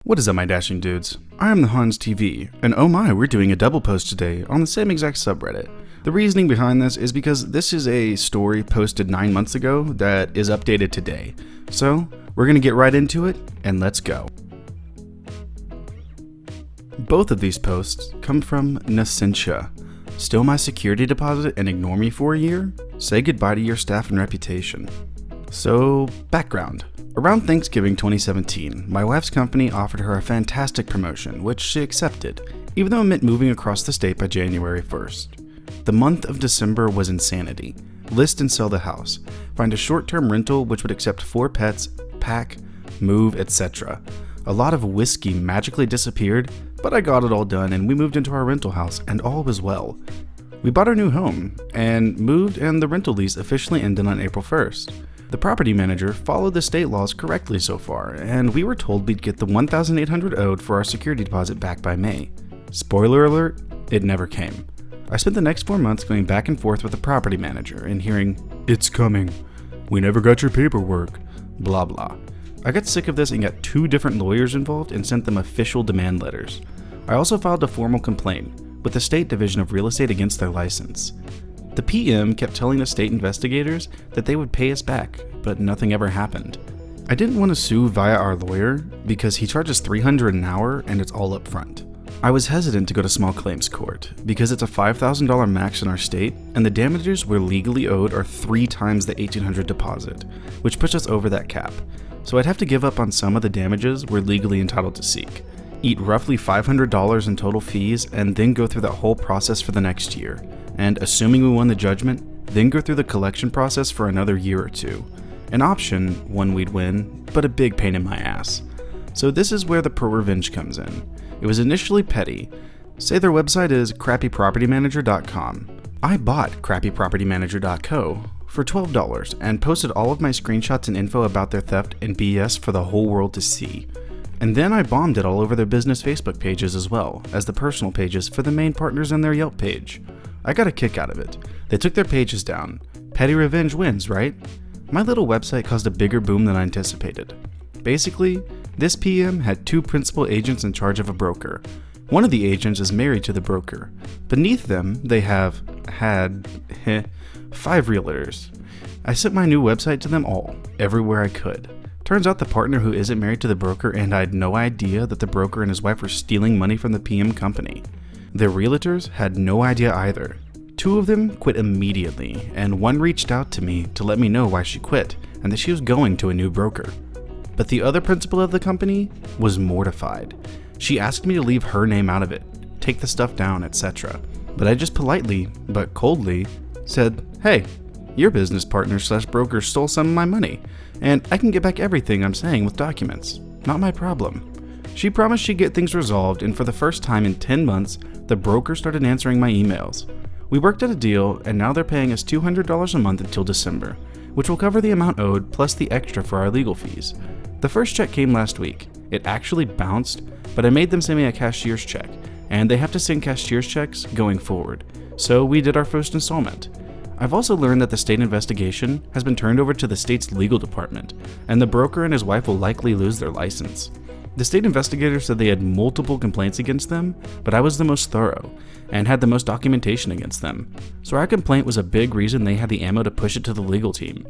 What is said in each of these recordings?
What is up, my dashing dudes? I am the Hans TV, and oh my, we're doing a double post today on the same exact subreddit. The reasoning behind this is because this is a story posted 9 months ago that is updated today. So, we're gonna get right into it, and let's go. Both of these posts come from Nacentia. Steal my security deposit and ignore me for a year? Say goodbye to your staff and reputation. So, background. Around Thanksgiving 2017, my wife's company offered her a fantastic promotion, which she accepted, even though it meant moving across the state by January 1st. The month of December was insanity. List and sell the house. Find a short-term rental which would accept 4 pets, pack, move, etc. A lot of whiskey magically disappeared, but I got it all done and we moved into our rental house and all was well. We bought our new home and moved, and the rental lease officially ended on April 1st. The property manager followed the state laws correctly so far, and we were told we'd get the $1,800 owed for our security deposit back by May. Spoiler alert, it never came. I spent the next 4 months going back and forth with the property manager and hearing, "It's coming. We never got your paperwork," blah blah. I got sick of this and got 2 different lawyers involved and sent them official demand letters. I also filed a formal complaint with the State Division of Real Estate against their license. The PM kept telling the state investigators that they would pay us back, but nothing ever happened. I didn't want to sue via our lawyer because he charges $300 an hour and it's all up front. I was hesitant to go to small claims court because it's a $5,000 max in our state, and the damages we're legally owed are 3 times the $1,800 deposit, which puts us over that cap. So I'd have to give up on some of the damages we're legally entitled to seek, eat roughly $500 in total fees, and then go through that whole process for the next year. And assuming we won the judgment, then go through the collection process for another year or 2. An option, one we'd win, but a big pain in my ass. So this is where the ProRevenge comes in. It was initially petty. Say their website is crappypropertymanager.com. I bought crappypropertymanager.co for $12 and posted all of my screenshots and info about their theft and BS for the whole world to see. And then I bombed it all over their business Facebook pages as well as the personal pages for the main partners and their Yelp page. I got a kick out of it. They took their pages down. Petty revenge wins, right? My little website caused a bigger boom than I anticipated. Basically, this PM had 2 principal agents in charge of a broker. One of the agents is married to the broker. Beneath them, they had 5 realtors. I sent my new website to them all, everywhere I could. Turns out the partner who isn't married to the broker, and I had no idea that the broker and his wife were stealing money from the PM company. The realtors had no idea either. 2 of them quit immediately, and one reached out to me to let me know why she quit and that she was going to a new broker. But the other principal of the company was mortified. She asked me to leave her name out of it, take the stuff down, etc. But I just politely, but coldly, said, "Hey, your business partner/broker stole some of my money, and I can get back everything I'm saying with documents. Not my problem." She promised she'd get things resolved, and for the first time in 10 months, the broker started answering my emails. We worked out a deal, and now they're paying us $200 a month until December, which will cover the amount owed plus the extra for our legal fees. The first check came last week. It actually bounced, but I made them send me a cashier's check, and they have to send cashier's checks going forward. So we did our first installment. I've also learned that the state investigation has been turned over to the state's legal department, and the broker and his wife will likely lose their license. The state investigator said they had multiple complaints against them, but I was the most thorough and had the most documentation against them. So our complaint was a big reason they had the ammo to push it to the legal team.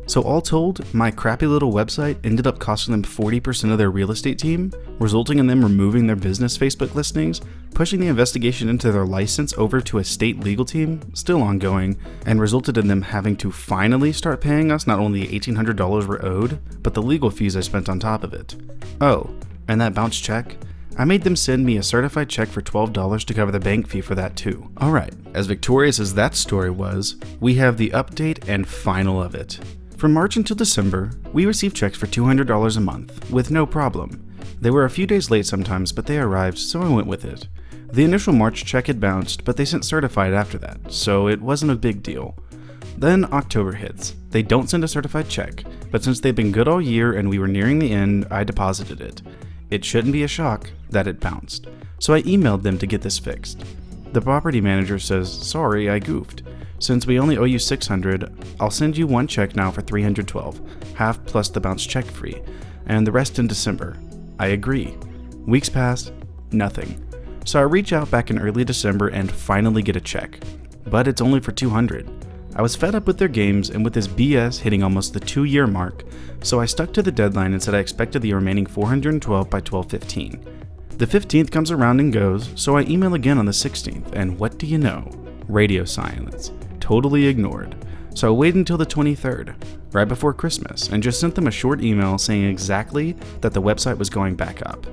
So all told, my crappy little website ended up costing them 40% of their real estate team, resulting in them removing their business Facebook listings, pushing the investigation into their license over to a state legal team, still ongoing, and resulted in them having to finally start paying us not only the $1,800 we're owed, but the legal fees I spent on top of it. Oh, and that bounced check? I made them send me a certified check for $12 to cover the bank fee for that too. Alright, as victorious as that story was, we have the update and final of it. From March until December, we received checks for $200 a month, with no problem. They were a few days late sometimes, but they arrived, so I went with it. The initial March check had bounced, but they sent certified after that, so it wasn't a big deal. Then October hits. They don't send a certified check, but since they've been good all year and we were nearing the end, I deposited it. It shouldn't be a shock that it bounced, so I emailed them to get this fixed. The property manager says, "Sorry, I goofed. Since we only owe you $600, I'll send you 1 check now for $312, half plus the bounce check fee, and the rest in December." I agree. Weeks pass, nothing. So I reach out back in early December and finally get a check. But it's only for $200. I was fed up with their games and with this BS hitting almost the 2-year mark, so I stuck to the deadline and said I expected the remaining $412 by 12/15. The 15th comes around and goes, so I email again on the 16th, and what do you know? Radio silence. Totally ignored. So I waited until the 23rd, right before Christmas, and just sent them a short email saying exactly that the website was going back up.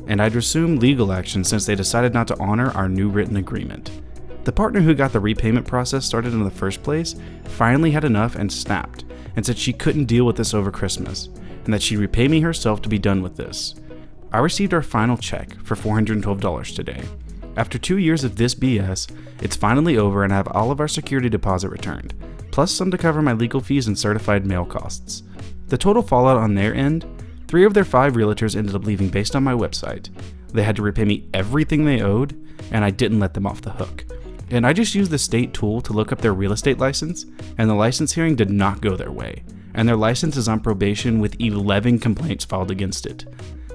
And I'd assume legal action since they decided not to honor our new written agreement. The partner who got the repayment process started in the first place finally had enough and snapped, and said she couldn't deal with this over Christmas, and that she'd repay me herself to be done with this. I received our final check for $412 today. After 2 years of this BS, it's finally over and I have all of our security deposit returned, plus some to cover my legal fees and certified mail costs. The total fallout on their end, 3 of their 5 realtors ended up leaving based on my website. They had to repay me everything they owed, and I didn't let them off the hook. And I just used the state tool to look up their real estate license, and the license hearing did not go their way, and their license is on probation with 11 complaints filed against it,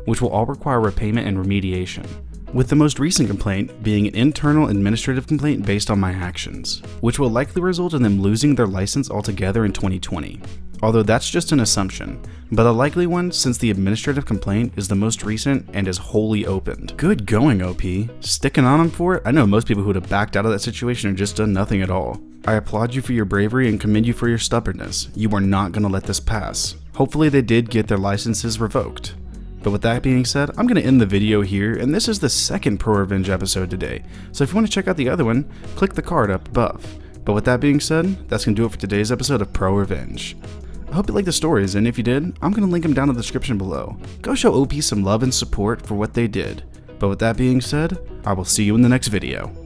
which will all require repayment and remediation, with the most recent complaint being an internal administrative complaint based on my actions, which will likely result in them losing their license altogether in 2020. Although that's just an assumption, but a likely one since the administrative complaint is the most recent and is wholly opened. Good going, OP. Sticking on them for it? I know most people who would have backed out of that situation or just done nothing at all. I applaud you for your bravery and commend you for your stubbornness. You are not going to let this pass. Hopefully they did get their licenses revoked. But with that being said, I'm going to end the video here, and this is the second ProRevenge episode today, so if you want to check out the other one, click the card up above. But with that being said, that's going to do it for today's episode of ProRevenge. I hope you liked the stories, and if you did, I'm going to link them down in the description below. Go show OP some love and support for what they did. But with that being said, I will see you in the next video.